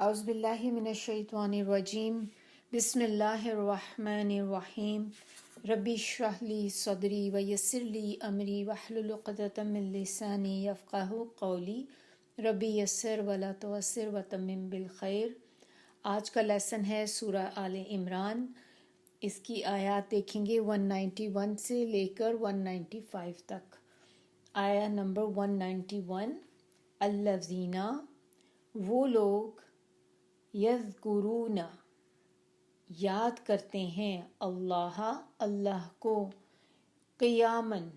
اعوذ باللہ من الشیطان الرجیم بسم اللہ الرحمن الرحیم ربی اشرح لی صدری ویسر لی امری واحلل عقدۃ من لسانی یفقہوا قولی ربی یسر ولا تعسر وتمم بالخیر۔ آج کا لیسن ہے سورہ آل عمران۔ اس کی آیات دیکھیں گے 191 سے لے کر 195 تک۔ آیا نمبر 191، الذین، وہ لوگ، یذکرون، یاد کرتے ہیں، اللہ کو، قیاماً،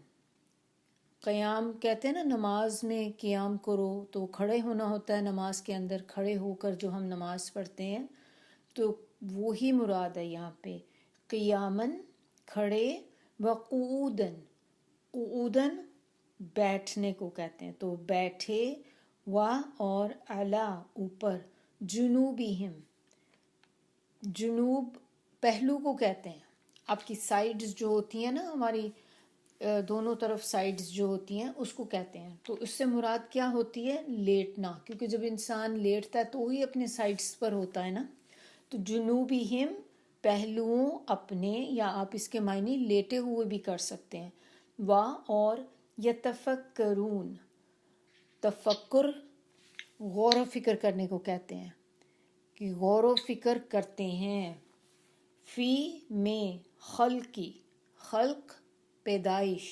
قیام کہتے ہیں نا، نماز میں قیام کرو تو کھڑے ہونا ہوتا ہے، نماز کے اندر کھڑے ہو کر جو ہم نماز پڑھتے ہیں تو وہی مراد ہے یہاں پہ، قیاماً، کھڑے، وقعوداً، قعوداً بیٹھنے کو کہتے ہیں تو بیٹھے، اور علا، اوپر، جنوبہم، جنوب پہلو کو کہتے ہیں، آپ کی سائیڈز جو ہوتی ہیں نا، ہماری دونوں طرف سائیڈز جو ہوتی ہیں اس کو کہتے ہیں۔ تو اس سے مراد کیا ہوتی ہے؟ لیٹنا، کیونکہ جب انسان لیٹتا ہے تو وہی اپنے سائیڈز پر ہوتا ہے نا، تو جنوبہم، پہلوؤں اپنے، یا آپ اس کے معنی لیٹے ہوئے بھی کر سکتے ہیں، اور یتفکرون، تفکر غور و فکر کرنے کو کہتے ہیں کہ غور و فکر کرتے ہیں، فی میں، خلقی، خلق پیدائش،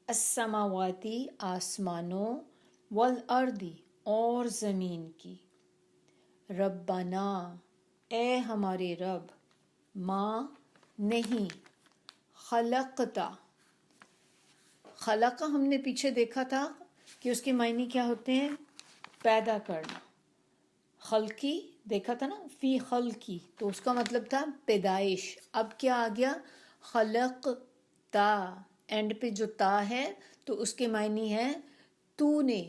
السماواتی آسمانوں، والارضی اور زمین کی، ربنا اے ہمارے رب، ما نہیں، خلقتا، خلقہ ہم نے پیچھے دیکھا تھا کہ اس کے معنی کیا ہوتے ہیں؟ پیدا کرنا، خلقی دیکھا تھا نا، فی خلقی تو اس کا مطلب تھا پیدائش۔ اب کیا آ گیا؟ خلق تا، اینڈ پہ جو تا ہے تو اس کے معنی ہے تو نے،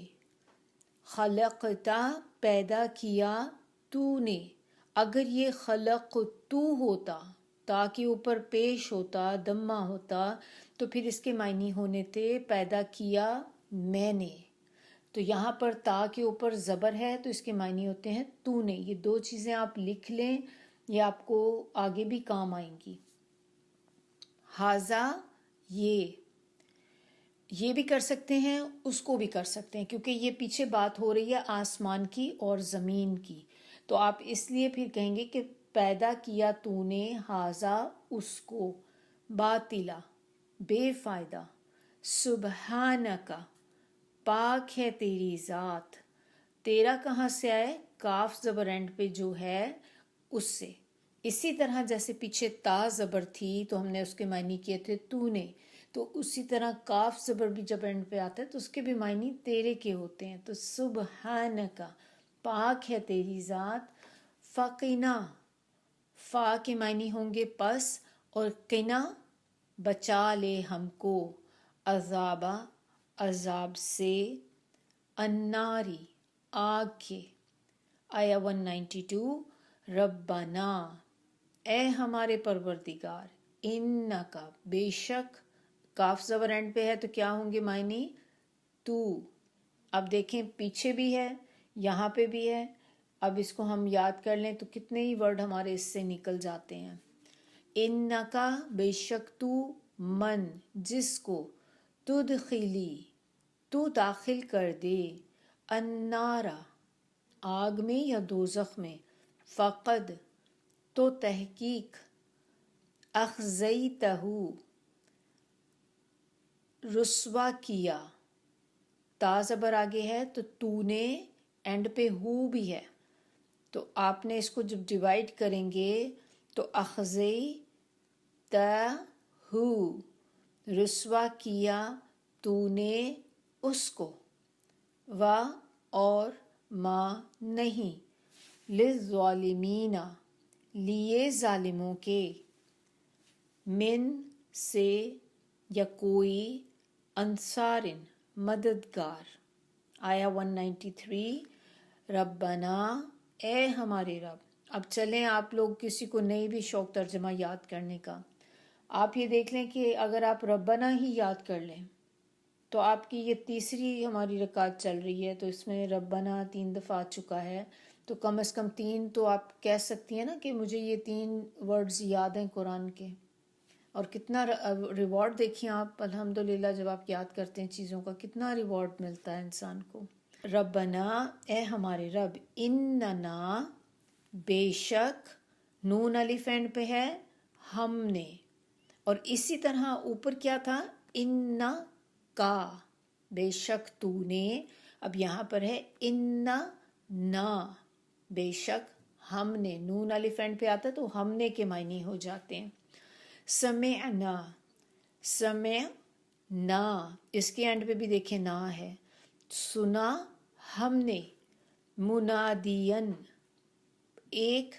خلقتا پیدا کیا تو نے۔ اگر یہ خلق تو ہوتا، تا کے اوپر پیش ہوتا، دمہ ہوتا، تو پھر اس کے معنی ہونے تھے پیدا کیا میں نے۔ تو یہاں پر تا کے اوپر زبر ہے تو اس کے معنی ہوتے ہیں تو نے۔ یہ دو چیزیں آپ لکھ لیں، یہ آپ کو آگے بھی کام آئیں گی۔ ہاذا، یہ بھی کر سکتے ہیں، اس کو بھی کر سکتے ہیں، کیونکہ یہ پیچھے بات ہو رہی ہے آسمان کی اور زمین کی، تو آپ اس لیے پھر کہیں گے کہ پیدا کیا تو نے، ہاذا اس کو، باطلا بے فائدہ، سبحانکا پاک ہے تیری ذات، تیرا کہاں سے آئے؟ کاف زبر اینڈ پہ جو ہے اس سے۔ اسی طرح جیسے پیچھے تا زبر تھی تو ہم نے اس کے معنی کیے تھے تو نے، تو اسی طرح کاف زبر بھی جب اینڈ پہ آتا ہے تو اس کے بھی معنی تیرے کے ہوتے ہیں۔ تو سبحانکا پاک ہے تیری ذات، فقنا، فا کے معنی ہوں گے پس، اور قنا بچا لے ہم کو، عذابا عذاب سے، الناری آگ کے۔ آیا 192، ربنا اے ہمارے پروردگار، انکا بے شک، کاف زبر اینڈ پہ ہے تو کیا ہوں گے معنی؟ تو۔ اب دیکھیں پیچھے بھی ہے، یہاں پہ بھی ہے، اب اس کو ہم یاد کر لیں تو کتنے ہی ورڈ ہمارے اس سے نکل جاتے ہیں۔ انکا بے شک تو، من جس کو، تدخلی تو داخل کر دے، النارا آگ میں یا دوزخ میں، فقد تو تحقیق، اخزیتہ رسوا کیا، تا زبر آگے ہے تو نے، اینڈ پہ ہو بھی ہے، تو آپ نے اس کو جب ڈیوائڈ کریں گے تو اخزیتہ رسوا کیا تو نے اس کو، اور ما نہیں، للظالمین لیے ظالموں کے، من سے یا کوئی، انصار مددگار۔ آیا 193، ربنا اے ہمارے رب۔ اب چلیں آپ لوگ کسی کو نہیں بھی شوق ترجمہ یاد کرنے کا، آپ یہ دیکھ لیں کہ اگر آپ ربنا ہی یاد کر لیں تو آپ کی یہ تیسری ہماری رکعت چل رہی ہے، تو اس میں ربنا 3 دفعہ آ چکا ہے، تو کم از کم 3 تو آپ کہہ سکتی ہیں نا کہ مجھے یہ 3 ورڈز یاد ہیں قرآن کے. اور کتنا ریوارڈ دیکھیں آپ الحمدللہ جب آپ یاد کرتے ہیں چیزوں کا کتنا ریوارڈ ملتا ہے انسان کو. ربنا اے ہمارے رب، اننا بے شک، نون الف اینڈ پہ ہے، ہم نے. اور اسی طرح اوپر کیا تھا، انا کا، بے شک تو نے. اب یہاں پر ہے انا نا، بے شک ہم نے. نون الف اینڈ پہ آتا ہے تو ہم نے کے معنی ہو جاتے ہیں. سمعنا، سمعنا، اس کے اینڈ پہ بھی دیکھیں نا ہے. سنا ہم نے. منادین، ایک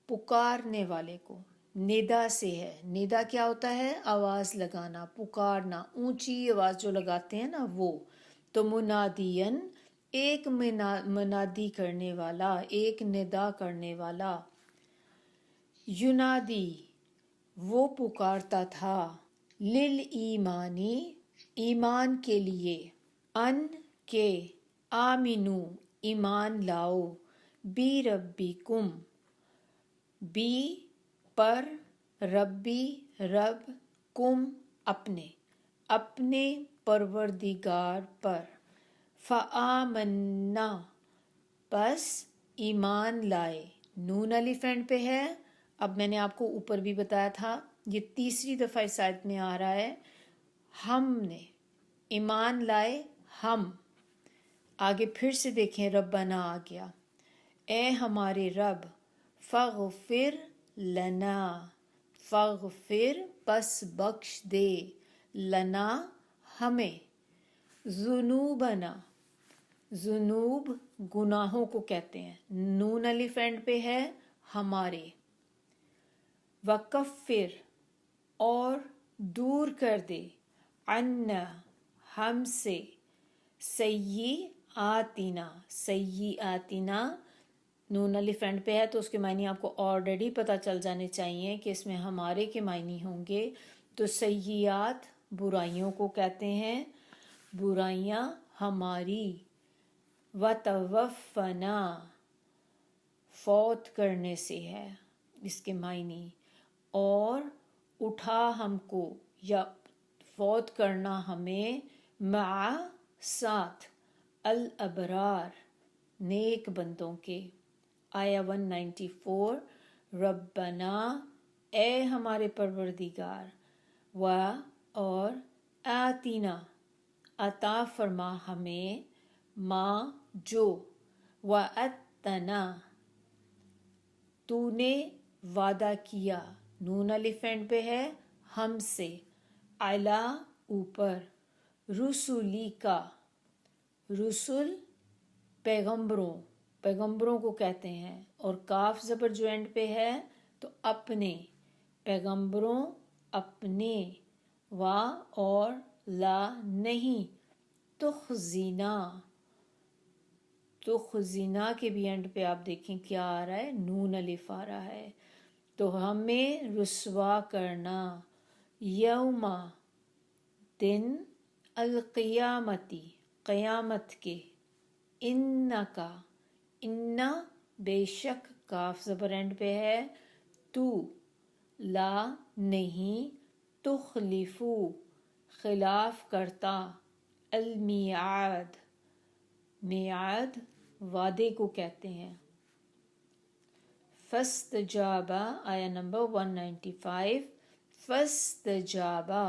پکارنے والے کو. ندا سے ہے. ندا کیا ہوتا ہے، آواز لگانا، پکارنا، اونچی آواز جو لگاتے ہیں نا وہ. تو منادین، ایک منادی کرنے والا، ایک ندا کرنے والا. ینادی، وہ پکارتا تھا. للایمانی، ایمان کے لیے. ان کے، آمنو، ایمان لاؤ. بی ربکم، بی پر، ربی رب، کم اپنے، اپنے پروردگار پر. فآمنا، پس ایمان لائے. نون الف اینڈ پہ ہے. اب میں نے آپ کو اوپر بھی بتایا تھا، یہ تیسری دفعہ اس آیت میں آ رہا ہے. ہم نے ایمان لائے، ہم. آگے پھر سے دیکھیں ربنا آ گیا. اے ہمارے رب، فاغفر لنا، فاغفر پس بخش دے. لنا ہمیں. ذنوبنا، ذنوب گناہوں کو کہتے ہیں. نون الف اینڈ پہ ہے، ہمارے. وکفر، اور دور کر دے. عنا، ہم سے. سیئاتنا، سیئاتنا نون الف اینڈ پہ ہے تو اس کے معنی آپ کو آلریڈی پتہ چل جانے چاہیے کہ اس میں ہمارے کے معنی ہوں گے. تو سیئات برائیوں کو کہتے ہیں، برائیاں ہماری. وتوفنا، فوت کرنے سے ہے اس کے معنی. اور اٹھا ہم کو، یا فوت کرنا ہمیں. مع، ساتھ. الابرار، نیک بندوں کے. آیا 194. ربنا، اے ہمارے پروردگار. و، اور. آتینا، عطا فرما ہمیں. ما، جو. وعدتنا، تو نے وعدہ کیا. نون الف اینڈ پہ ہے، ہم سے. علی، اوپر. رسولی کا، رسول پیغمبروں، پیغمبروں کو کہتے ہیں. اور کاف زبر جو اینڈ پہ ہے تو اپنے، پیغمبروں اپنے. وا، اور. لا، نہیں. تخزینا، تخزینا کے بھی اینڈ پہ آپ دیکھیں کیا آ رہا ہے، نون الف آ رہا ہے. تو ہمیں رسوا کرنا. یوم، دن. القیامتی، قیامت کے. انکا، انا، بے شک. کاف زبر اینڈ پہ ہے. تو. لا، نہیں. تخلفو، خلاف کرتا. المیعاد، میعاد وعدے کو کہتے ہیں. فاستجابا، آیا نمبر 195. فاستجابا،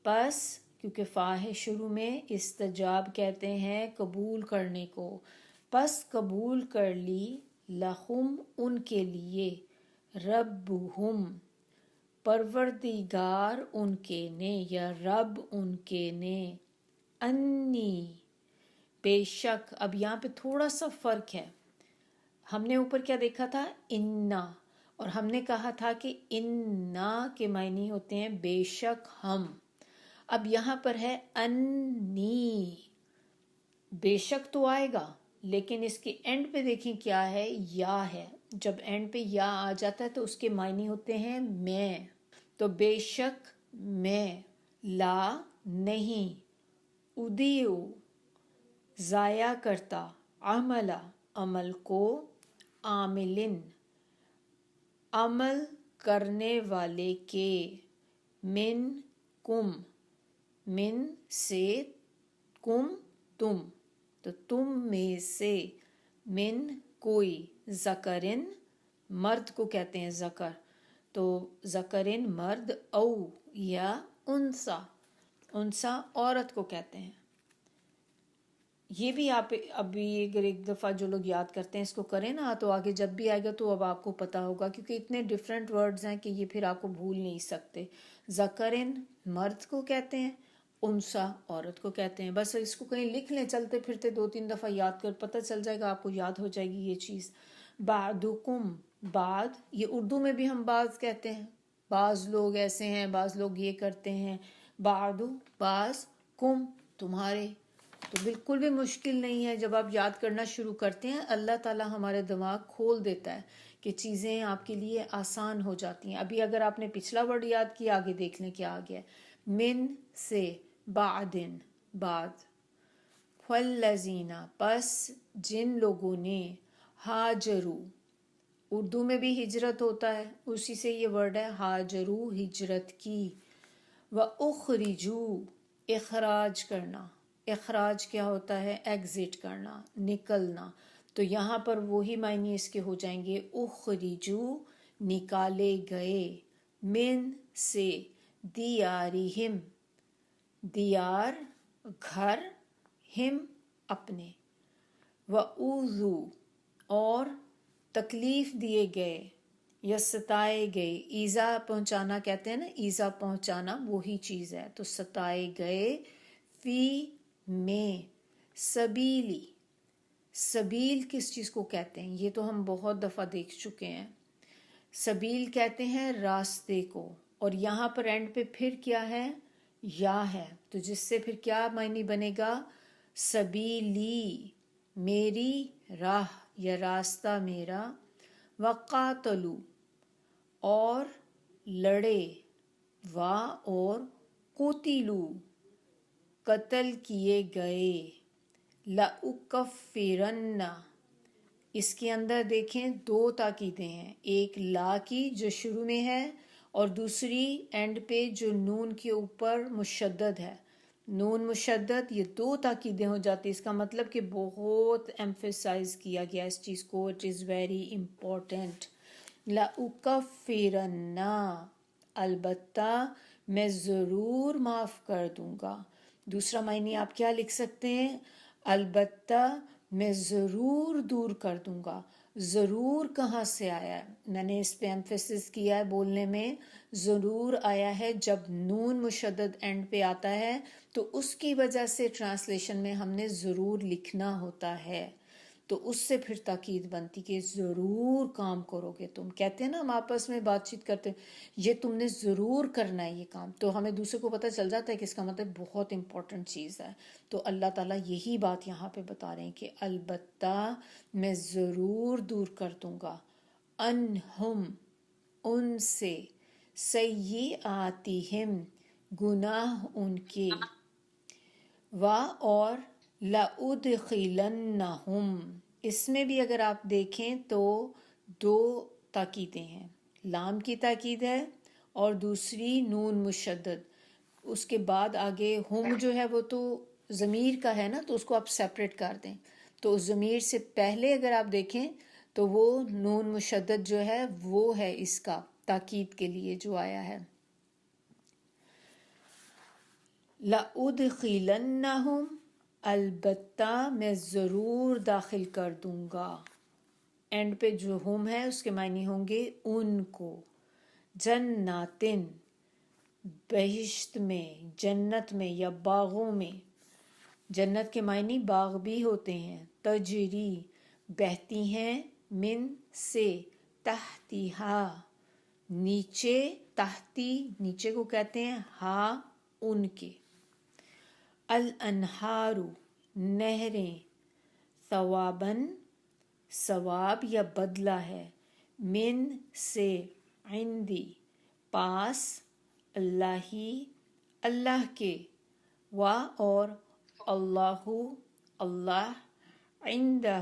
پس، کیونکہ فا ہے شروع میں، استجاب کہتے ہیں قبول کرنے کو. پس قبول کر لی. لہم، ان کے لیے. ربہم، پروردگار ان کے نے، یا رب ان کے نے. انی، بے شک. اب یہاں پہ تھوڑا سا فرق ہے. ہم نے اوپر کیا دیکھا تھا، انا. اور ہم نے کہا تھا کہ انا کے معنی ہوتے ہیں بے شک ہم. اب یہاں پر ہے انی. بے شک تو آئے گا لیکن اس کے اینڈ پہ دیکھیں کیا ہے، یا ہے. جب اینڈ پہ یا آ جاتا ہے تو اس کے معنی ہوتے ہیں میں. تو بے شک میں. لا، نہیں. ادیو، ضائع کرتا. عملہ، عمل کو، عاملن عمل کرنے والے کے، من کم من سے، کم تم، تو تم میں سے، من کوئی، ذکرن مرد کو کہتے ہیں ذکر، تو ذکرن مرد، او یا انسا، انسا عورت کو کہتے ہیں۔ یہ بھی آپ ابھی اگر ایک دفعہ جو لوگ یاد کرتے ہیں اس کو کریں نا تو آگے جب بھی آئے گا تو اب آپ کو پتہ ہوگا، کیونکہ اتنے ڈیفرنٹ ورڈز ہیں کہ یہ پھر آپ کو بھول نہیں سکتے۔ ذکرن مرد کو کہتے ہیں، انسا عورت کو کہتے ہیں۔ بس اس کو کہیں لکھ لیں چلتے پھرتے، 2-3 دفعہ یاد کر، پتہ چل جائے گا آپ کو، یاد ہو جائے گی یہ چیز۔ بعدکم بعد، یہ اردو میں بھی ہم بعض کہتے ہیں، بعض لوگ ایسے ہیں، بعض لوگ یہ کرتے ہیں، بعدو بعض، کم تمہارے، تو بالکل بھی مشکل نہیں ہے۔ جب آپ یاد کرنا شروع کرتے ہیں اللہ تعالیٰ ہمارے دماغ کھول دیتا ہے کہ چیزیں آپ کے لیے آسان ہو جاتی ہیں۔ ابھی اگر آپ نے پچھلا ورڈ یاد کیا، آگے دیکھ لیں کیا آ گیا، من سے، بعدن بعد، فالذین پس جن لوگوں نے، ہاجرو اردو میں بھی ہجرت ہوتا ہے، اسی سے یہ ورڈ ہے، ہاجرو ہجرت کی، وَأُخْرِجُوا اخراج کرنا، اخراج کیا ہوتا ہے، ایگزٹ کرنا، نکلنا، تو یہاں پر وہی معنی اس کے ہو جائیں گے، اخرجو نکالے گئے، من سے، دیارہم دیار گھر، ہم اپنے، وَأُوذُوا اور تکلیف دیے گئے یا ستائے گئے، ایذا پہنچانا کہتے ہیں نا، ایذا پہنچانا وہی چیز ہے، تو ستائے گئے، فی میں، سبیلی، سبیل کس چیز کو کہتے ہیں، یہ تو ہم بہت دفعہ دیکھ چکے ہیں، سبیل کہتے ہیں راستے کو، اور یہاں پر اینڈ پہ پھر کیا ہے، یا ہے، تو جس سے پھر کیا معنی بنے گا، سبیلی میری راہ یا راستہ میرا، وقاتلو اور لڑے، وا اور قتلو قتل کیے گئے، لَأُكَفِّرَنَّ اس کے اندر دیکھیں 2 تاکیدیں ہیں، ایک لا کی جو شروع میں ہے اور دوسری اینڈ پہ جو نون کے اوپر مشدد ہے، نون مشدد، یہ 2 تاکیدیں ہو جاتی، اس کا مطلب کہ بہت ایمفیسائز کیا گیا اس چیز کو، اٹ از ویری امپورٹنٹ، لَأُكَفِّرَنَّ البتہ میں ضرور معاف کر دوں گا۔ دوسرا معنی آپ کیا لکھ سکتے ہیں، البتہ میں ضرور دور کر دوں گا۔ ضرور کہاں سے آیا ہے، میں نے اس پہ ایمفیسس کیا ہے بولنے میں، ضرور آیا ہے جب نون مشدد اینڈ پہ آتا ہے تو اس کی وجہ سے ٹرانسلیشن میں ہم نے ضرور لکھنا ہوتا ہے، تو اس سے پھر تاکید بنتی کہ ضرور کام کرو گے تم، کہتے ہیں نا ہم آپس میں بات چیت کرتے ہیں یہ تم نے ضرور کرنا ہے یہ کام، تو ہمیں دوسرے کو پتہ چل جاتا ہے کہ اس کا مطلب بہت امپورٹنٹ چیز ہے۔ تو اللہ تعالیٰ یہی بات یہاں پہ بتا رہے ہیں کہ البتہ میں ضرور دور کر دوں گا، انہم ان سے، سیئاتہم گناہ ان کے، وا اور لَأُدْخِلَنَّهُمْ اس میں بھی اگر آپ دیکھیں تو 2 تاکیدیں ہیں، لام کی تاکید ہے اور دوسری نون مشدد، اس کے بعد آگے ہم جو ہے وہ تو ضمیر کا ہے نا، تو اس کو آپ سیپریٹ کر دیں، تو ضمیر سے پہلے اگر آپ دیکھیں تو وہ نون مشدد جو ہے وہ ہے اس کا تاکید کے لیے جو آیا ہے، لَأُدْخِلَنَّهُمْ البتہ میں ضرور داخل کر دوں گا، اینڈ پہ جو ہم ہے اس کے معنی ہوں گے ان کو، جناتن بہشت میں، جنت میں یا باغوں میں، جنت کے معنی باغ بھی ہوتے ہیں، تجری بہتی ہیں، من سے، تحتیہا نیچے، تحتی نیچے کو کہتے ہیں، ہا ان کے، الانہار نہریں، ثواباً ثواب یا بدلہ ہے، من سے، عندی پاس، اللہ اللہ کے، وا اور اللہ اللہ، عندہ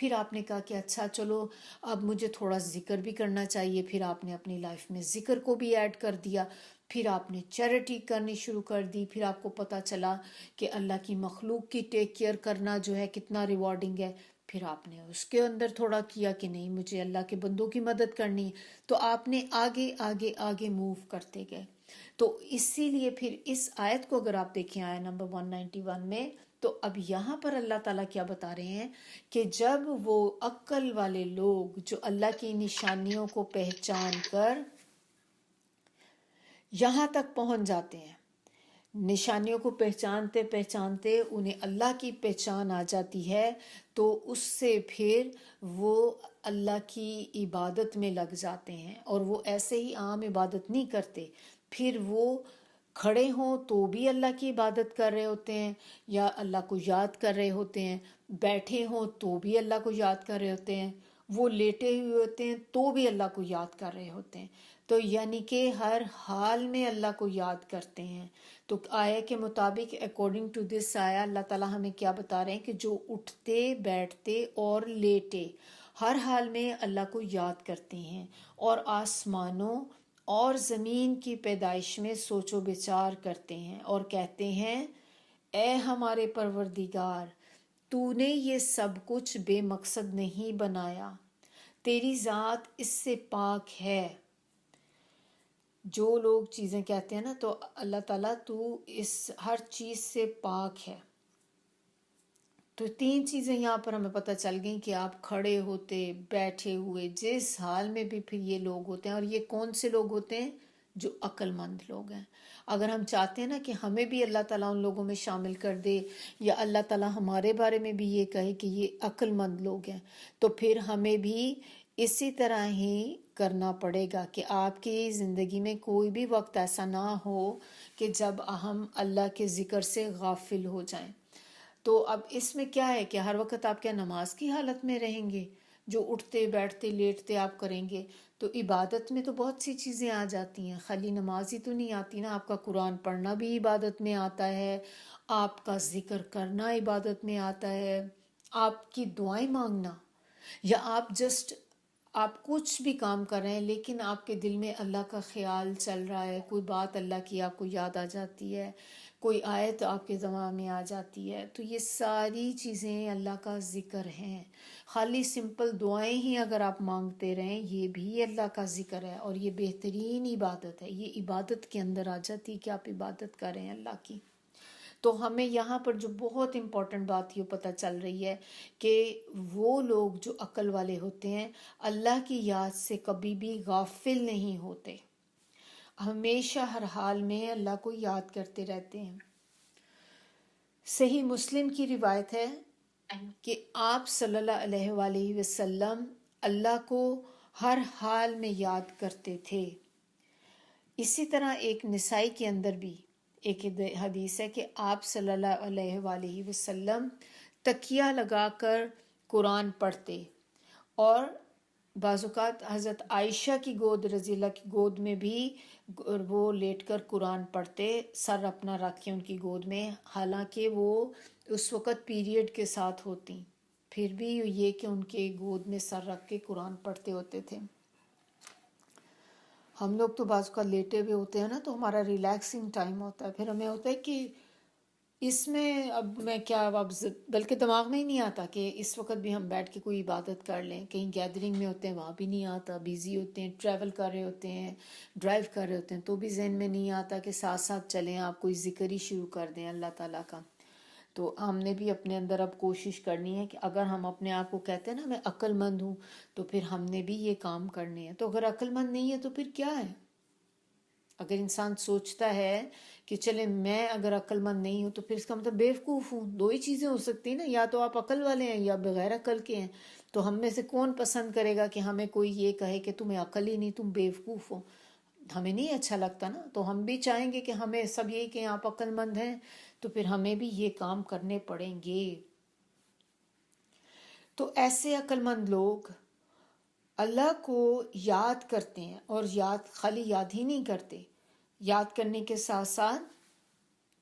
پھر آپ نے کہا کہ اچھا چلو اب مجھے تھوڑا ذکر بھی کرنا چاہیے، پھر آپ نے اپنی لائف میں ذکر کو بھی ایڈ کر دیا، پھر آپ نے چیریٹی کرنی شروع کر دی، پھر آپ کو پتہ چلا کہ اللہ کی مخلوق کی ٹیک کیئر کرنا جو ہے کتنا ریوارڈنگ ہے، پھر آپ نے اس کے اندر تھوڑا کیا کہ نہیں مجھے اللہ کے بندوں کی مدد کرنی ہے، تو آپ نے آگے آگے آگے موو کرتے گئے۔ تو اسی لیے پھر اس آیت کو اگر آپ دیکھیں آیت نمبر 191 میں، تو اب یہاں پر اللہ تعالیٰ کیا بتا رہے ہیں کہ جب وہ عقل والے لوگ جو اللہ کی نشانیوں کو پہچان کر یہاں تک پہنچ جاتے ہیں، نشانیوں کو پہچانتے پہچانتے انہیں اللہ کی پہچان آ جاتی ہے، تو اس سے پھر وہ اللہ کی عبادت میں لگ جاتے ہیں، اور وہ ایسے ہی عام عبادت نہیں کرتے، پھر وہ کھڑے ہوں تو بھی اللہ کی عبادت کر رہے ہوتے ہیں یا اللہ کو یاد کر رہے ہوتے ہیں، بیٹھے ہوں تو بھی اللہ کو یاد کر رہے ہوتے ہیں، وہ لیٹے ہوئے ہوتے ہیں تو بھی اللہ کو یاد کر رہے ہوتے ہیں، تو یعنی کہ ہر حال میں اللہ کو یاد کرتے ہیں۔ تو آیہ کے مطابق اکارڈنگ ٹو دس آیا اللہ تعالیٰ ہمیں کیا بتا رہے ہیں کہ جو اٹھتے بیٹھتے اور لیٹے ہر حال میں اللہ کو یاد کرتے ہیں، اور آسمانوں اور زمین کی پیدائش میں سوچ و بچار کرتے ہیں اور کہتے ہیں اے ہمارے پروردگار، تو نے یہ سب کچھ بے مقصد نہیں بنایا، تیری ذات اس سے پاک ہے۔ جو لوگ چیزیں کہتے ہیں نا، تو اللہ تعالیٰ تو اس ہر چیز سے پاک ہے۔ تو تین چیزیں یہاں پر ہمیں پتہ چل گئیں کہ آپ کھڑے ہوتے بیٹھے ہوئے جس حال میں بھی پھر یہ لوگ ہوتے ہیں، اور یہ کون سے لوگ ہوتے ہیں؟ جو عقل مند لوگ ہیں۔ اگر ہم چاہتے ہیں نا کہ ہمیں بھی اللہ تعالیٰ ان لوگوں میں شامل کر دے، یا اللہ تعالیٰ ہمارے بارے میں بھی یہ کہے کہ یہ عقل مند لوگ ہیں، تو پھر ہمیں بھی اسی طرح ہی کرنا پڑے گا کہ آپ کی زندگی میں کوئی بھی وقت ایسا نہ ہو کہ جب ہم اللہ کے ذکر سے غافل ہو جائیں۔ تو اب اس میں کیا ہے کہ ہر وقت آپ کیا نماز کی حالت میں رہیں گے؟ جو اٹھتے بیٹھتے لیٹتے آپ کریں گے، تو عبادت میں تو بہت سی چیزیں آ جاتی ہیں، خالی نماز ہی تو نہیں آتی نا، آپ کا قرآن پڑھنا بھی عبادت میں آتا ہے، آپ کا ذکر کرنا عبادت میں آتا ہے، آپ کی دعائیں مانگنا، یا آپ کچھ بھی کام کر رہے ہیں لیکن آپ کے دل میں اللہ کا خیال چل رہا ہے، کوئی بات اللہ کی آپ کو یاد آ جاتی ہے، کوئی آیت آپ کے دماغ میں آ جاتی ہے، تو یہ ساری چیزیں اللہ کا ذکر ہیں۔ خالی سمپل دعائیں ہی اگر آپ مانگتے رہیں، یہ بھی اللہ کا ذکر ہے، اور یہ بہترین عبادت ہے، یہ عبادت کے اندر آ جاتی کہ آپ عبادت کریں اللہ کی۔ تو ہمیں یہاں پر جو بہت امپورٹنٹ بات یہ پتہ چل رہی ہے کہ وہ لوگ جو عقل والے ہوتے ہیں اللہ کی یاد سے کبھی بھی غافل نہیں ہوتے، ہمیشہ ہر حال میں اللہ کو یاد کرتے رہتے ہیں۔ صحیح مسلم کی روایت ہے کہ آپ صلی اللہ علیہ وآلہ وسلم اللہ کو ہر حال میں یاد کرتے تھے۔ اسی طرح ایک نسائی کے اندر بھی ایک حدیث ہے کہ آپ صلی اللہ علیہ وآلہ وسلم تکیہ لگا کر قرآن پڑھتے، اور بعض اوقات حضرت عائشہ کی گود رضی اللہ کی گود میں بھی وہ لیٹ کر قرآن پڑھتے، سر اپنا رکھ کے ان کی گود میں، حالانکہ وہ اس وقت پیریڈ کے ساتھ ہوتی، پھر بھی یہ کہ ان کے گود میں سر رکھ کے قرآن پڑھتے ہوتے تھے۔ ہم لوگ تو بعض کا لیٹے ہوئے ہوتے ہیں نا، تو ہمارا ریلیکسنگ ٹائم ہوتا ہے، پھر ہمیں ہوتا ہے کہ اس میں اب میں کیا، اب بلکہ دماغ میں ہی نہیں آتا کہ اس وقت بھی ہم بیٹھ کے کوئی عبادت کر لیں، کہیں گیدرنگ میں ہوتے ہیں وہاں بھی نہیں آتا، بیزی ہوتے ہیں، ٹریول کر رہے ہوتے ہیں، ڈرائیو کر رہے ہوتے ہیں، تو بھی ذہن میں نہیں آتا کہ ساتھ ساتھ چلیں آپ کوئی ذکر ہی شروع کر دیں اللہ تعالیٰ کا۔ تو ہم نے بھی اپنے اندر اب کوشش کرنی ہے کہ اگر ہم اپنے آپ کو کہتے ہیں نا میں عقل مند ہوں، تو پھر ہم نے بھی یہ کام کرنے ہیں۔ تو اگر عقل مند نہیں ہے تو پھر کیا ہے؟ اگر انسان سوچتا ہے کہ چلے میں اگر عقل مند نہیں ہوں تو پھر اس کا مطلب بیوقوف ہوں، دو ہی چیزیں ہو سکتی ہیں نا، یا تو آپ عقل والے ہیں یا بغیر عقل کے ہیں۔ تو ہم میں سے کون پسند کرے گا کہ ہمیں کوئی یہ کہے کہ تمہیں عقل ہی نہیں، تم بیوقوف ہو؟ ہمیں نہیں اچھا لگتا نا، تو ہم بھی چاہیں گے کہ ہمیں سب یہی کہ آپ عقل مند ہیں، تو پھر ہمیں بھی یہ کام کرنے پڑیں گے۔ تو ایسے عقل مند لوگ اللہ کو یاد کرتے ہیں، اور خالی یاد ہی نہیں کرتے، یاد کرنے کے ساتھ ساتھ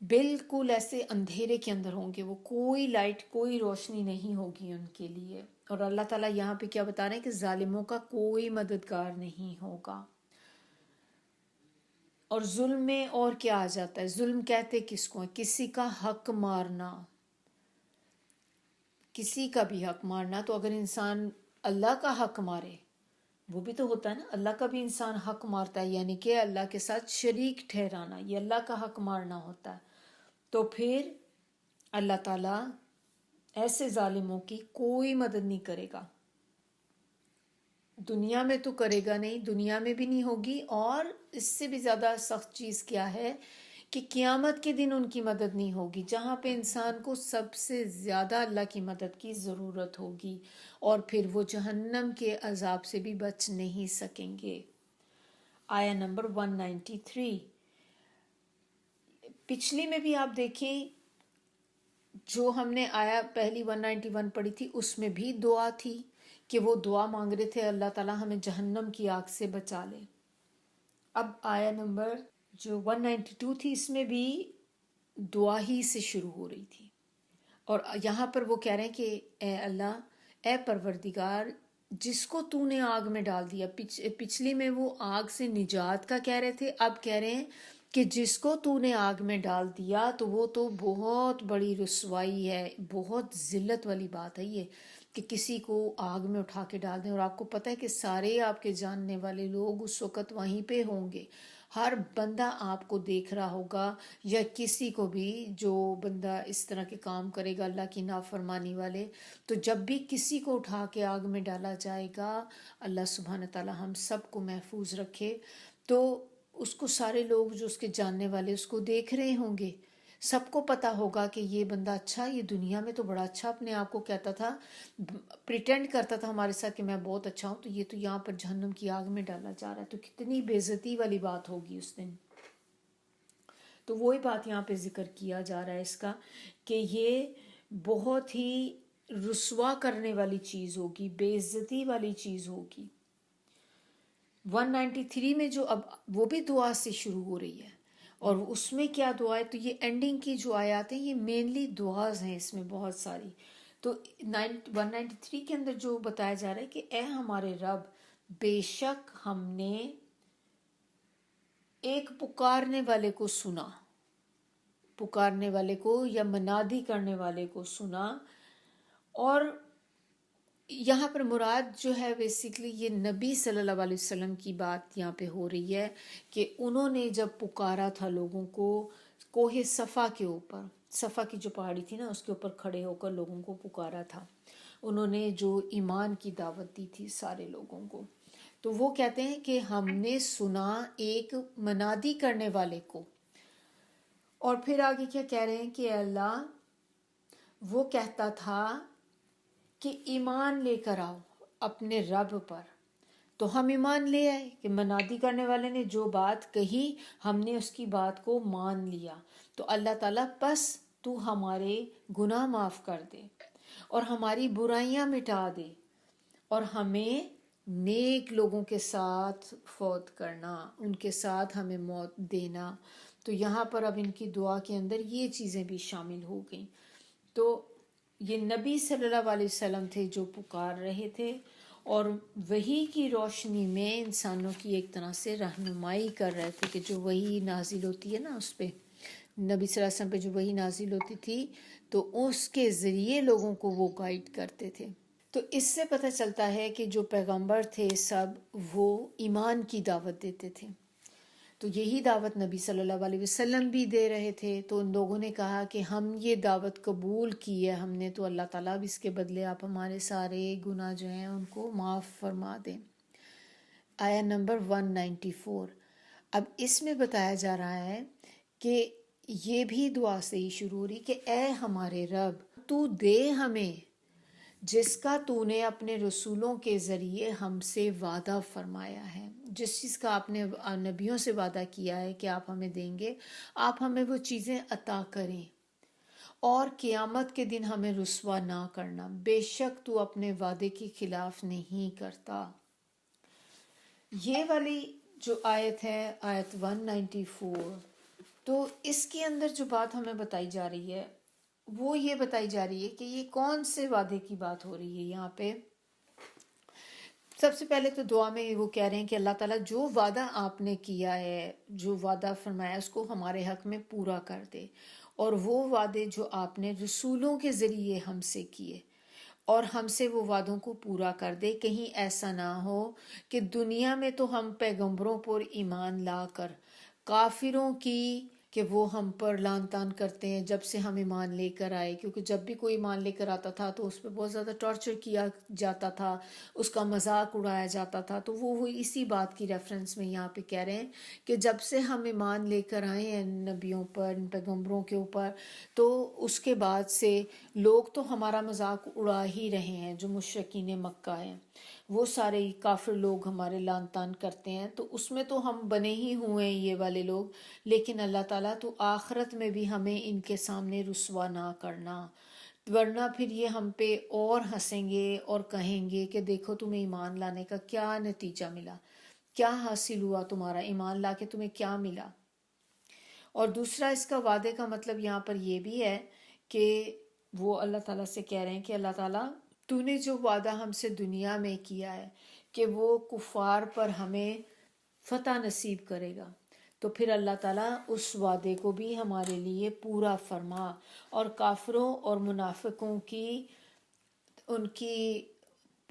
بالکل ایسے اندھیرے کے اندر ہوں گے وہ، کوئی لائٹ کوئی روشنی نہیں ہوگی ان کے لیے. اور اللہ تعالیٰ یہاں پہ کیا بتا رہے ہیں کہ ظالموں کا کوئی مددگار نہیں ہوگا. اور ظلم میں اور کیا آ جاتا ہے؟ ظلم کہتے کس کو ہے؟ کسی کا حق مارنا، کسی کا بھی حق مارنا. تو اگر انسان اللہ کا حق مارے، وہ بھی تو ہوتا ہے نا، اللہ کا بھی انسان حق مارتا ہے، یعنی کہ اللہ کے ساتھ شریک ٹھہرانا، یہ اللہ کا حق مارنا ہوتا ہے. تو پھر اللہ تعالیٰ ایسے ظالموں کی کوئی مدد نہیں کرے گا. دنیا میں تو کرے گا نہیں، دنیا میں بھی نہیں ہوگی. اور اس سے بھی زیادہ سخت چیز کیا ہے کہ قیامت کے دن ان کی مدد نہیں ہوگی، جہاں پہ انسان کو سب سے زیادہ اللہ کی مدد کی ضرورت ہوگی. اور پھر وہ جہنم کے عذاب سے بھی بچ نہیں سکیں گے. آیا نمبر 193. پچھلی میں بھی آپ دیکھیں، جو ہم نے آیا پہلی 191 پڑھی تھی، اس میں بھی دعا تھی کہ وہ دعا مانگ رہے تھے اللہ تعالیٰ ہمیں جہنم کی آگ سے بچا لے. اب آیا نمبر جو 192 تھی، اس میں بھی دعا ہی سے شروع ہو رہی تھی. اور یہاں پر وہ کہہ رہے ہیں کہ اے اللہ، اے پروردگار، جس کو تو نے آگ میں ڈال دیا. پچھلی میں وہ آگ سے نجات کا کہہ رہے تھے، اب کہہ رہے ہیں کہ جس کو تو نے آگ میں ڈال دیا تو وہ تو بہت بڑی رسوائی ہے، بہت ذلت والی بات ہے یہ کہ کسی کو آگ میں اٹھا کے ڈال دیں. اور آپ کو پتہ ہے کہ سارے آپ کے جاننے والے لوگ اس وقت وہیں پہ ہوں گے. ہر بندہ آپ کو دیکھ رہا ہوگا، یا کسی کو بھی جو بندہ اس طرح کے کام کرے گا اللہ کی نافرمانی والے. تو جب بھی کسی کو اٹھا کے آگ میں ڈالا جائے گا، اللہ سبحانہ تعالیٰ ہم سب کو محفوظ رکھے. تو اس کو سارے لوگ جو اس کے جاننے والے اس کو دیکھ رہے ہوں گے، سب کو پتا ہوگا کہ یہ بندہ اچھا، یہ دنیا میں تو بڑا اچھا اپنے آپ کو کہتا تھا، پریٹینڈ کرتا تھا ہمارے ساتھ کہ میں بہت اچھا ہوں، تو یہ تو یہاں پر جہنم کی آگ میں ڈالا جا رہا ہے. تو کتنی بے عزتی والی بات ہوگی اس دن. تو وہی بات یہاں پہ ذکر کیا جا رہا ہے اس کا کہ یہ بہت ہی رسوا کرنے والی چیز ہوگی، بے عزتی والی چیز ہوگی. 193 میں جو اب وہ بھی دعا سے شروع ہو رہی ہے، اور اس میں کیا دعا ہے؟ تو یہ اینڈنگ کی جو آیات ہیں یہ مینلی دعاز ہیں، اس میں بہت ساری. تو 193 کے اندر جو بتایا جا رہا ہے کہ اے ہمارے رب، بے شک ہم نے ایک پکارنے والے کو سنا، پکارنے والے کو یا منادی کرنے والے کو سنا. اور یہاں پر مراد جو ہے بیسیکلی یہ نبی صلی اللہ علیہ وسلم کی بات یہاں پہ ہو رہی ہے کہ انہوں نے جب پکارا تھا لوگوں کو کوہ صفا کے اوپر، صفا کی جو پہاڑی تھی نا اس کے اوپر کھڑے ہو کر لوگوں کو پکارا تھا، انہوں نے جو ایمان کی دعوت دی تھی سارے لوگوں کو. تو وہ کہتے ہیں کہ ہم نے سنا ایک منادی کرنے والے کو. اور پھر آگے کیا کہہ رہے ہیں کہ اے اللہ، وہ کہتا تھا کہ ایمان لے کر آؤ اپنے رب پر. تو ہم ایمان لے آئے کہ منادی کرنے والے نے جو بات کہی ہم نے اس کی بات کو مان لیا. تو اللہ تعالیٰ پس تو ہمارے گناہ معاف کر دے اور ہماری برائیاں مٹا دے اور ہمیں نیک لوگوں کے ساتھ فوت کرنا، ان کے ساتھ ہمیں موت دینا. تو یہاں پر اب ان کی دعا کے اندر یہ چیزیں بھی شامل ہو گئیں. تو یہ نبی صلی اللہ علیہ وسلم تھے جو پکار رہے تھے، اور وحی کی روشنی میں انسانوں کی ایک طرح سے رہنمائی کر رہے تھے کہ جو وحی نازل ہوتی ہے نا اس پہ، نبی صلی اللہ علیہ وسلم پہ جو وحی نازل ہوتی تھی تو اس کے ذریعے لوگوں کو وہ گائیڈ کرتے تھے. تو اس سے پتہ چلتا ہے کہ جو پیغمبر تھے سب وہ ایمان کی دعوت دیتے تھے. تو یہی دعوت نبی صلی اللہ علیہ وسلم بھی دے رہے تھے. تو ان لوگوں نے کہا کہ ہم یہ دعوت قبول کی ہے ہم نے، تو اللہ تعالیٰ بھی اس کے بدلے آپ ہمارے سارے گناہ جو ہیں ان کو معاف فرما دیں. آیا نمبر 194. اب اس میں بتایا جا رہا ہے کہ یہ بھی دعا سے ہی شروع ہو رہی کہ اے ہمارے رب، تو دے ہمیں جس کا تو نے اپنے رسولوں کے ذریعے ہم سے وعدہ فرمایا ہے. جس چیز کا آپ نے نبیوں سے وعدہ کیا ہے کہ آپ ہمیں دیں گے، آپ ہمیں وہ چیزیں عطا کریں، اور قیامت کے دن ہمیں رسوا نہ کرنا. بے شک تو اپنے وعدے کے خلاف نہیں کرتا. یہ والی جو آیت ہے، آیت 194، تو اس کے اندر جو بات ہمیں بتائی جا رہی ہے وہ یہ بتائی جا رہی ہے کہ یہ کون سے وعدے کی بات ہو رہی ہے یہاں پہ. سب سے پہلے تو دعا میں وہ کہہ رہے ہیں کہ اللہ تعالیٰ جو وعدہ آپ نے کیا ہے، جو وعدہ فرمایا اس کو ہمارے حق میں پورا کر دے، اور وہ وعدے جو آپ نے رسولوں کے ذریعے ہم سے کیے اور ہم سے وہ وعدوں کو پورا کر دے. کہیں ایسا نہ ہو کہ دنیا میں تو ہم پیغمبروں پر ایمان لا کر کافروں کی کہ وہ ہم پر لعن طعن کرتے ہیں جب سے ہم ایمان لے کر آئے، کیونکہ جب بھی کوئی ایمان لے کر آتا تھا تو اس پہ بہت زیادہ ٹارچر کیا جاتا تھا، اس کا مذاق اڑایا جاتا تھا. تو وہ اسی بات کی ریفرنس میں یہاں پہ کہہ رہے ہیں کہ جب سے ہم ایمان لے کر آئے ہیں نبیوں پر، ان پیغمبروں کے اوپر، تو اس کے بعد سے لوگ تو ہمارا مذاق اڑا ہی رہے ہیں. جو مشرکین مکہ ہیں وہ سارے کافر لوگ ہمارے لعن طعن کرتے ہیں، تو اس میں تو ہم بنے ہی ہوئے ہیں یہ والے لوگ. لیکن اللہ تعالیٰ تو آخرت میں بھی ہمیں ان کے سامنے رسوا نہ کرنا، ورنہ پھر یہ ہم پہ اور ہنسیں گے اور کہیں گے کہ دیکھو تمہیں ایمان لانے کا کیا نتیجہ ملا، کیا حاصل ہوا، تمہارا ایمان لا کے تمہیں کیا ملا. اور دوسرا اس کا وعدے کا مطلب یہاں پر یہ بھی ہے کہ وہ اللہ تعالیٰ سے کہہ رہے ہیں کہ اللہ تعالیٰ تو نے جو وعدہ ہم سے دنیا میں کیا ہے کہ وہ کفار پر ہمیں فتح نصیب کرے گا، تو پھر اللہ تعالیٰ اس وعدے کو بھی ہمارے لیے پورا فرما، اور کافروں اور منافقوں کی ان کی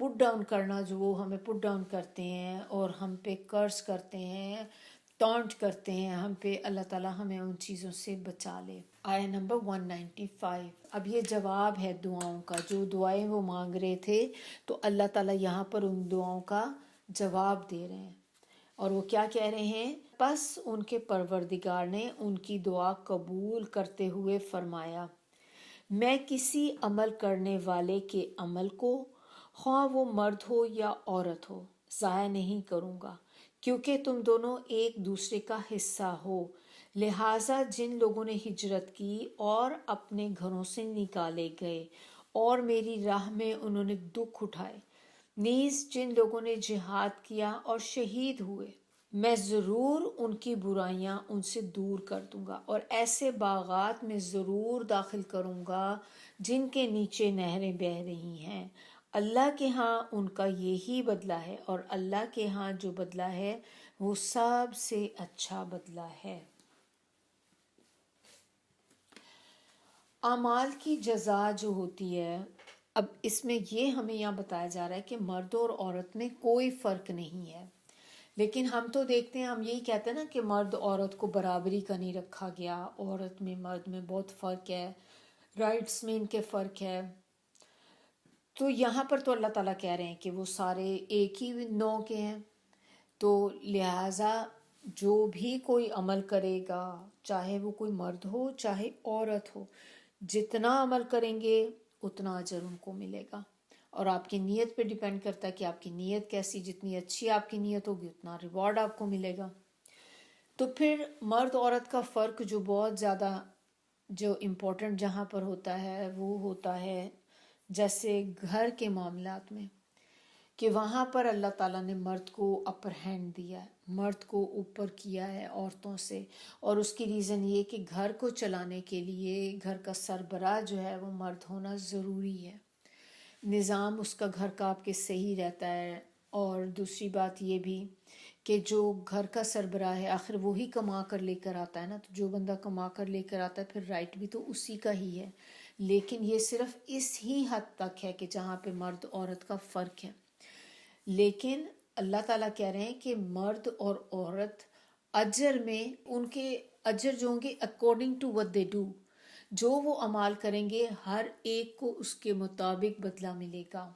پٹ ڈاؤن کرنا، جو وہ ہمیں پٹ ڈاؤن کرتے ہیں اور ہم پہ کرس کرتے ہیں، ٹانٹ کرتے ہیں ہم پہ، اللہ تعالیٰ ہمیں ان چیزوں سے بچا لے. آیا نمبر 195. اب یہ جواب ہے دعاؤں کا، جو دعائیں وہ مانگ رہے تھے تو اللہ تعالیٰ یہاں پر ان دعاؤں کا جواب دے رہے ہیں. اور وہ کیا کہہ رہے ہیں؟ پس ان کے پروردگار نے ان کی دعا قبول کرتے ہوئے فرمایا، میں کسی عمل کرنے والے کے عمل کو، خواہ وہ مرد ہو یا عورت ہو، ضائع نہیں کروں گا، کیونکہ تم دونوں ایک دوسرے کا حصہ ہو. لہٰذا جن لوگوں نے ہجرت کی اور اپنے گھروں سے نکالے گئے اور میری راہ میں انہوں نے دکھ اٹھائے، نیز جن لوگوں نے جہاد کیا اور شہید ہوئے، میں ضرور ان کی برائیاں ان سے دور کر دوں گا، اور ایسے باغات میں ضرور داخل کروں گا جن کے نیچے نہریں بہہ رہی ہیں. اللہ کے ہاں ان کا یہی بدلہ ہے، اور اللہ کے ہاں جو بدلہ ہے وہ سب سے اچھا بدلہ ہے. اعمال کی جزا جو ہوتی ہے، اب اس میں یہ ہمیں یہاں بتایا جا رہا ہے کہ مرد اور عورت میں کوئی فرق نہیں ہے. لیکن ہم تو دیکھتے ہیں، ہم یہی کہتے ہیں نا کہ مرد عورت کو برابری کا نہیں رکھا گیا، عورت میں مرد میں بہت فرق ہے، رائٹس میں ان کے فرق ہے. تو یہاں پر تو اللہ تعالیٰ کہہ رہے ہیں کہ وہ سارے ایک ہی نوع کے ہیں، تو لہٰذا جو بھی کوئی عمل کرے گا، چاہے وہ کوئی مرد ہو چاہے عورت ہو، جتنا عمل کریں گے اتنا اجر ان کو ملے گا. اور آپ کی نیت پہ ڈیپینڈ کرتا ہے کہ آپ کی نیت کیسی، جتنی اچھی آپ کی نیت ہوگی اتنا ریوارڈ آپ کو ملے گا. تو پھر مرد عورت کا فرق جو بہت زیادہ جو امپورٹنٹ جہاں پر ہوتا ہے وہ ہوتا ہے جیسے گھر کے معاملات میں، کہ وہاں پر اللہ تعالیٰ نے مرد کو اپر ہینڈ دیا ہے، مرد کو اوپر کیا ہے عورتوں سے. اور اس کی ریزن یہ کہ گھر کو چلانے کے لیے گھر کا سربراہ جو ہے وہ مرد ہونا ضروری ہے، نظام اس کا گھر کا آپ کے صحیح رہتا ہے. اور دوسری بات یہ بھی کہ جو گھر کا سربراہ ہے آخر وہی کما کر لے کر آتا ہے نا، تو جو بندہ کما کر لے کر آتا ہے پھر رائٹ بھی تو اسی کا ہی ہے. لیکن یہ صرف اس ہی حد تک ہے کہ جہاں پہ مرد عورت کا فرق ہے. لیکن اللہ تعالیٰ کہہ رہے ہیں کہ مرد اور عورت اجر میں ان کے اجر جو ہوں گے according to what they do، جو وہ اعمال کریں گے ہر ایک کو اس کے مطابق بدلہ ملے گا.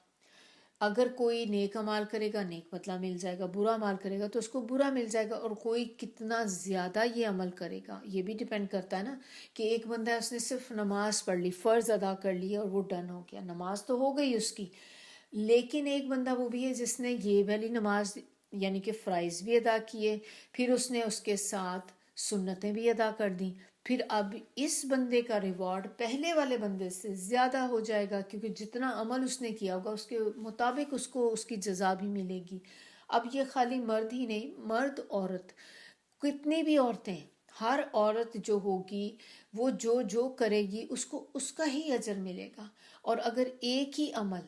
اگر کوئی نیک عمل کرے گا نیک بدلہ مل جائے گا، برا عمل کرے گا تو اس کو برا مل جائے گا. اور کوئی کتنا زیادہ یہ عمل کرے گا یہ بھی ڈیپینڈ کرتا ہے نا، کہ ایک بندہ اس نے صرف نماز پڑھ لی، فرض ادا کر لی اور وہ ڈن ہو گیا، نماز تو ہو گئی اس کی. لیکن ایک بندہ وہ بھی ہے جس نے یہ والی نماز یعنی کہ فرائض بھی ادا کیے، پھر اس نے اس کے ساتھ سنتیں بھی ادا کر دیں، پھر اب اس بندے کا ریوارڈ پہلے والے بندے سے زیادہ ہو جائے گا، کیونکہ جتنا عمل اس نے کیا ہوگا اس کے مطابق اس کو اس کی جزا بھی ملے گی. اب یہ خالی مرد ہی نہیں، مرد عورت، کتنی بھی عورتیں ہر عورت جو ہوگی وہ جو کرے گی اس کو اس کا ہی اجر ملے گا. اور اگر ایک ہی عمل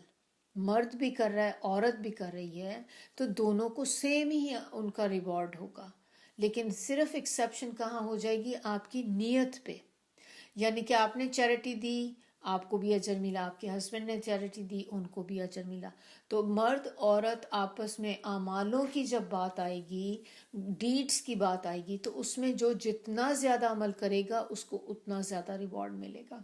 مرد بھی کر رہا ہے عورت بھی کر رہی ہے تو دونوں کو سیم ہی ان کا ریوارڈ ہوگا. لیکن صرف ایکسیپشن کہاں ہو جائے گی؟ آپ کی نیت پہ. یعنی کہ آپ نے چیریٹی دی آپ کو بھی اجر ملا، آپ کے ہسبینڈ نے چیریٹی دی ان کو بھی اجر ملا. تو مرد عورت آپس میں اعمالوں کی جب بات آئے گی، ڈیڈز کی بات آئے گی، تو اس میں جو جتنا زیادہ عمل کرے گا اس کو اتنا زیادہ ریوارڈ ملے گا.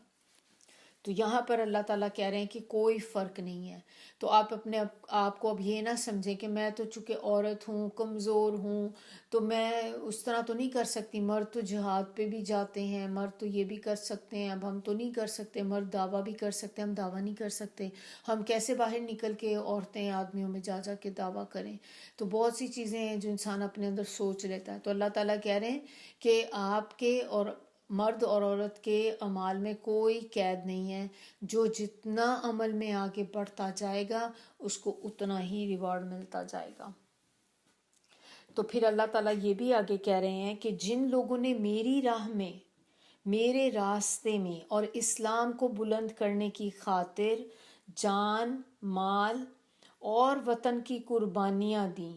تو یہاں پر اللہ تعالیٰ کہہ رہے ہیں کہ کوئی فرق نہیں ہے. تو آپ اپنے آپ کو اب یہ نہ سمجھیں کہ میں تو چونکہ عورت ہوں، کمزور ہوں، تو میں اس طرح تو نہیں کر سکتی. مرد تو جہاد پہ بھی جاتے ہیں، مرد تو یہ بھی کر سکتے ہیں، اب ہم تو نہیں کر سکتے. مرد دعویٰ بھی کر سکتے ہیں، ہم دعویٰ نہیں کر سکتے. ہم کیسے باہر نکل کے عورتیں آدمیوں میں جا کے دعویٰ کریں؟ تو بہت سی چیزیں ہیں جو انسان اپنے اندر سوچ لیتا ہے. تو اللہ تعالیٰ کہہ رہے ہیں کہ آپ کے اور مرد اور عورت کے اعمال میں کوئی قید نہیں ہے. جو جتنا عمل میں آگے بڑھتا جائے گا اس کو اتنا ہی ریوارڈ ملتا جائے گا. تو پھر اللہ تعالیٰ یہ بھی آگے کہہ رہے ہیں کہ جن لوگوں نے میری راہ میں، میرے راستے میں اور اسلام کو بلند کرنے کی خاطر جان، مال اور وطن کی قربانیاں دیں.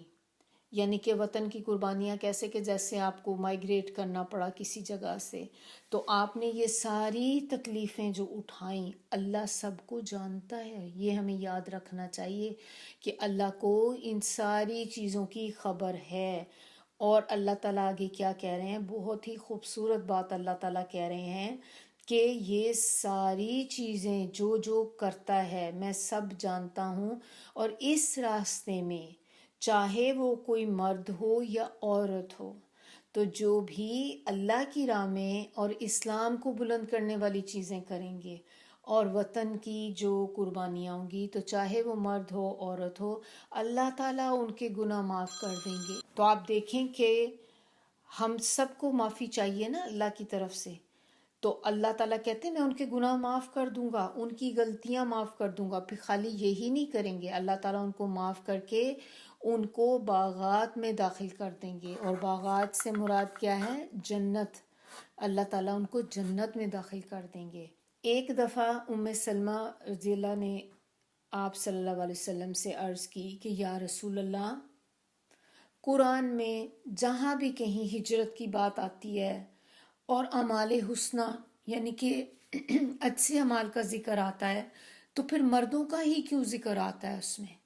یعنی کہ وطن کی قربانیاں کیسے؟ کہ جیسے آپ کو مائیگریٹ کرنا پڑا کسی جگہ سے، تو آپ نے یہ ساری تکلیفیں جو اٹھائیں، اللہ سب کو جانتا ہے. یہ ہمیں یاد رکھنا چاہیے کہ اللہ کو ان ساری چیزوں کی خبر ہے. اور اللہ تعالیٰ آگے کیا کہہ رہے ہیں؟ بہت ہی خوبصورت بات اللہ تعالیٰ کہہ رہے ہیں کہ یہ ساری چیزیں جو کرتا ہے میں سب جانتا ہوں. اور اس راستے میں چاہے وہ کوئی مرد ہو یا عورت ہو، تو جو بھی اللہ کی راہ میں اور اسلام کو بلند کرنے والی چیزیں کریں گے اور وطن کی جو قربانیاں ہوں گی، تو چاہے وہ مرد ہو عورت ہو، اللہ تعالیٰ ان کے گناہ معاف کر دیں گے. تو آپ دیکھیں کہ ہم سب کو معافی چاہیے نا اللہ کی طرف سے. تو اللہ تعالیٰ کہتے ہیں میں ان کے گناہ معاف کر دوں گا، ان کی غلطیاں معاف کر دوں گا. پھر خالی یہی نہیں کریں گے، اللہ تعالیٰ ان کو معاف کر کے ان کو باغات میں داخل کر دیں گے. اور باغات سے مراد کیا ہے؟ جنت. اللہ تعالیٰ ان کو جنت میں داخل کر دیں گے. ایک دفعہ ام سلمہ رضی اللہ نے آپ صلی اللہ علیہ وسلم سے عرض کی کہ یا رسول اللہ، قرآن میں جہاں بھی کہیں ہجرت کی بات آتی ہے اور اعمال حسنہ یعنی کہ اچھے اعمال کا ذکر آتا ہے، تو پھر مردوں کا ہی کیوں ذکر آتا ہے؟ اس میں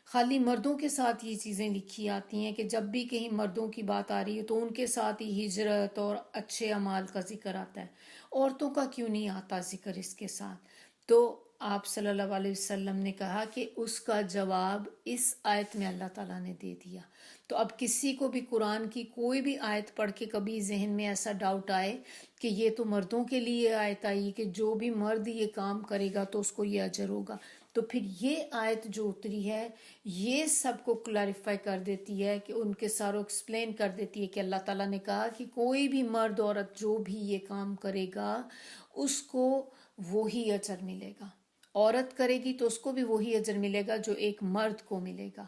خالی مردوں کے ساتھ یہ چیزیں لکھی آتی ہیں کہ جب بھی کہیں مردوں کی بات آ رہی ہے تو ان کے ساتھ ہی ہجرت اور اچھے اعمال کا ذکر آتا ہے، عورتوں کا کیوں نہیں آتا ذکر اس کے ساتھ؟ تو آپ صلی اللہ علیہ وسلم نے کہا کہ اس کا جواب اس آیت میں اللہ تعالیٰ نے دے دیا. تو اب کسی کو بھی قرآن کی کوئی بھی آیت پڑھ کے کبھی ذہن میں ایسا ڈاؤٹ آئے کہ یہ تو مردوں کے لیے آیت آئی کہ جو بھی مرد یہ کام کرے گا تو اس کو یہ اجر ہوگا، تو پھر یہ آیت جو اتری ہے یہ سب کو کلیریفائی کر دیتی ہے، کہ ان کے ساروں ایکسپلین کر دیتی ہے کہ اللہ تعالیٰ نے کہا کہ کوئی بھی مرد عورت جو بھی یہ کام کرے گا اس کو وہی اجر ملے گا. عورت کرے گی تو اس کو بھی وہی اجر ملے گا جو ایک مرد کو ملے گا.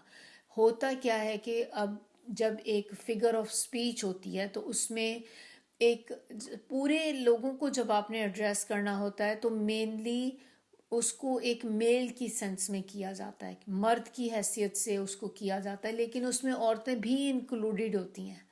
ہوتا کیا ہے کہ اب جب ایک فگر آف سپیچ ہوتی ہے تو اس میں ایک پورے لوگوں کو جب آپ نے ایڈریس کرنا ہوتا ہے تو مینلی اس کو ایک میل کی سینس میں کیا جاتا ہے، مرد کی حیثیت سے اس کو کیا جاتا ہے، لیکن اس میں عورتیں بھی انکلوڈیڈ ہوتی ہیں.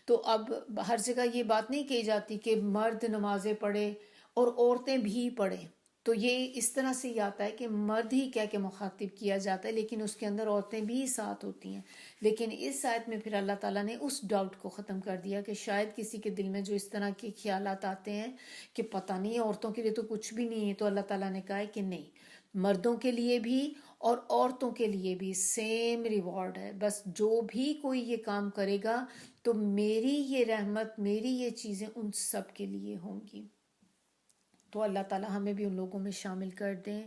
تو اب ہر جگہ یہ بات نہیں کہی جاتی کہ مرد نمازیں پڑھے اور عورتیں بھی پڑھیں. تو یہ اس طرح سے ہی آتا ہے کہ مرد ہی کہہ کے مخاطب کیا جاتا ہے، لیکن اس کے اندر عورتیں بھی ساتھ ہوتی ہیں. لیکن اس آیت میں پھر اللہ تعالیٰ نے اس ڈاؤٹ کو ختم کر دیا کہ شاید کسی کے دل میں جو اس طرح کے خیالات آتے ہیں کہ پتہ نہیں عورتوں کے لیے تو کچھ بھی نہیں ہے، تو اللہ تعالیٰ نے کہا ہے کہ نہیں، مردوں کے لیے بھی اور عورتوں کے لیے بھی سیم ریوارڈ ہے. بس جو بھی کوئی یہ کام کرے گا تو میری یہ رحمت، میری یہ چیزیں ان سب کے لیے ہوں گی. تو اللہ تعالیٰ ہمیں بھی ان لوگوں میں شامل کر دیں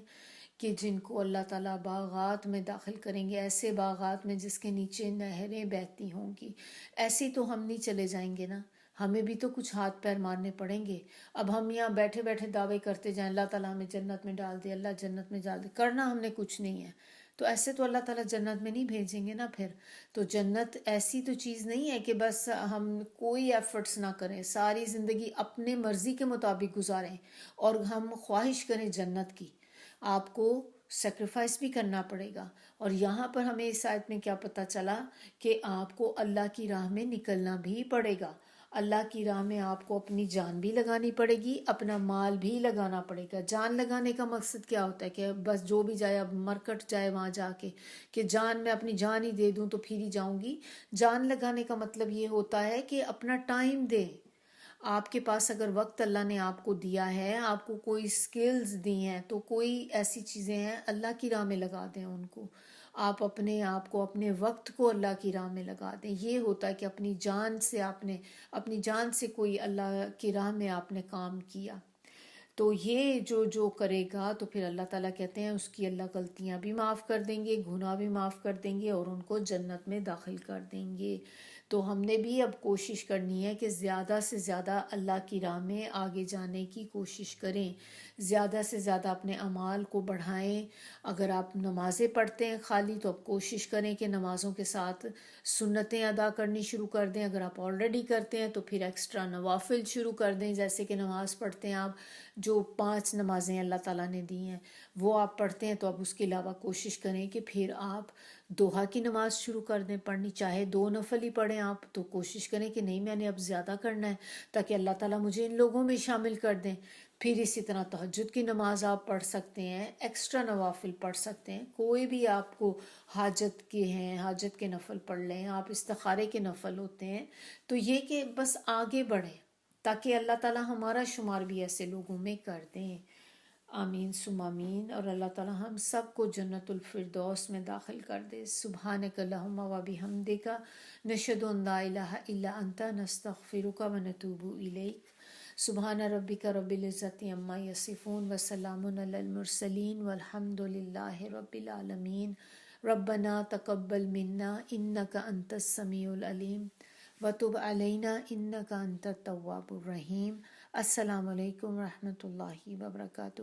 کہ جن کو اللہ تعالیٰ باغات میں داخل کریں گے، ایسے باغات میں جس کے نیچے نہریں بہتی ہوں گی. ایسے تو ہم نہیں چلے جائیں گے نا، ہمیں بھی تو کچھ ہاتھ پیر مارنے پڑیں گے. اب ہم یہاں بیٹھے بیٹھے دعوے کرتے جائیں اللہ تعالیٰ ہمیں جنت میں ڈال دے، اللہ جنت میں ڈال دے، کرنا ہم نے کچھ نہیں ہے. تو ایسے تو اللہ تعالیٰ جنت میں نہیں بھیجیں گے نا پھر. تو جنت ایسی تو چیز نہیں ہے کہ بس ہم کوئی ایفرٹس نہ کریں، ساری زندگی اپنے مرضی کے مطابق گزاریں اور ہم خواہش کریں جنت کی. آپ کو سیکریفائس بھی کرنا پڑے گا. اور یہاں پر ہمیں اس آیت میں کیا پتہ چلا کہ آپ کو اللہ کی راہ میں نکلنا بھی پڑے گا. اللہ کی راہ میں آپ کو اپنی جان بھی لگانی پڑے گی، اپنا مال بھی لگانا پڑے گا. جان لگانے کا مقصد کیا ہوتا ہے کہ بس جو بھی جائے اب مر کٹ جائے وہاں جا کے، کہ جان میں اپنی جان ہی دے دوں تو پھر ہی جاؤں گی. جان لگانے کا مطلب یہ ہوتا ہے کہ اپنا ٹائم دیں. آپ کے پاس اگر وقت اللہ نے آپ کو دیا ہے، آپ کو کوئی سکلز دی ہیں، تو کوئی ایسی چیزیں ہیں اللہ کی راہ میں لگا دیں ان کو. آپ اپنے آپ کو، اپنے وقت کو اللہ کی راہ میں لگا دیں. یہ ہوتا ہے کہ اپنی جان سے آپ نے، اپنی جان سے کوئی اللہ کی راہ میں آپ نے کام کیا. تو یہ جو کرے گا تو پھر اللہ تعالیٰ کہتے ہیں اس کی اللہ غلطیاں بھی معاف کر دیں گے، گناہ بھی معاف کر دیں گے اور ان کو جنت میں داخل کر دیں گے. تو ہم نے بھی اب کوشش کرنی ہے کہ زیادہ سے زیادہ اللہ کی راہ میں آگے جانے کی کوشش کریں، زیادہ سے زیادہ اپنے اعمال کو بڑھائیں. اگر آپ نمازیں پڑھتے ہیں خالی تو اب کوشش کریں کہ نمازوں کے ساتھ سنتیں ادا کرنی شروع کر دیں. اگر آپ آلریڈی کرتے ہیں تو پھر ایکسٹرا نوافل شروع کر دیں. جیسے کہ نماز پڑھتے ہیں آپ، جو 5 نمازیں اللہ تعالیٰ نے دی ہیں وہ آپ پڑھتے ہیں، تو اب اس کے علاوہ کوشش کریں کہ پھر آپ دوحہ کی نماز شروع کر دیں پڑھنی. چاہے 2 نفل ہی پڑھیں آپ، تو کوشش کریں کہ نہیں میں نے اب زیادہ کرنا ہے تاکہ اللہ تعالیٰ مجھے ان لوگوں میں شامل کر دیں. پھر اسی طرح تہجد کی نماز آپ پڑھ سکتے ہیں، ایکسٹرا نوافل پڑھ سکتے ہیں. کوئی بھی آپ کو حاجت کے ہیں، حاجت کے نفل پڑھ لیں آپ، استخارے کے نفل ہوتے ہیں. تو یہ کہ بس آگے بڑھیں تاکہ اللہ تعالیٰ ہمارا شمار بھی ایسے لوگوں میں کر دیں. آمین ثم آمین. اور اللہ تعالیٰ ہم سب کو جنت الفردوس میں داخل کر دے. سبحانک اللہم و بحمدک، نشہد ان لا الہ الا انت، نستغفرک و نتوب الیک. سبحان ربک رب العزت عما یصفون وسلام علی المرسلین والحمد للہ رب العالمین. ربنا تقبل منا انک انت السمیع العلیم وتب علینا انک انت التواب الرحیم. السلام علیکم ورحمۃ اللہ وبرکاتہ.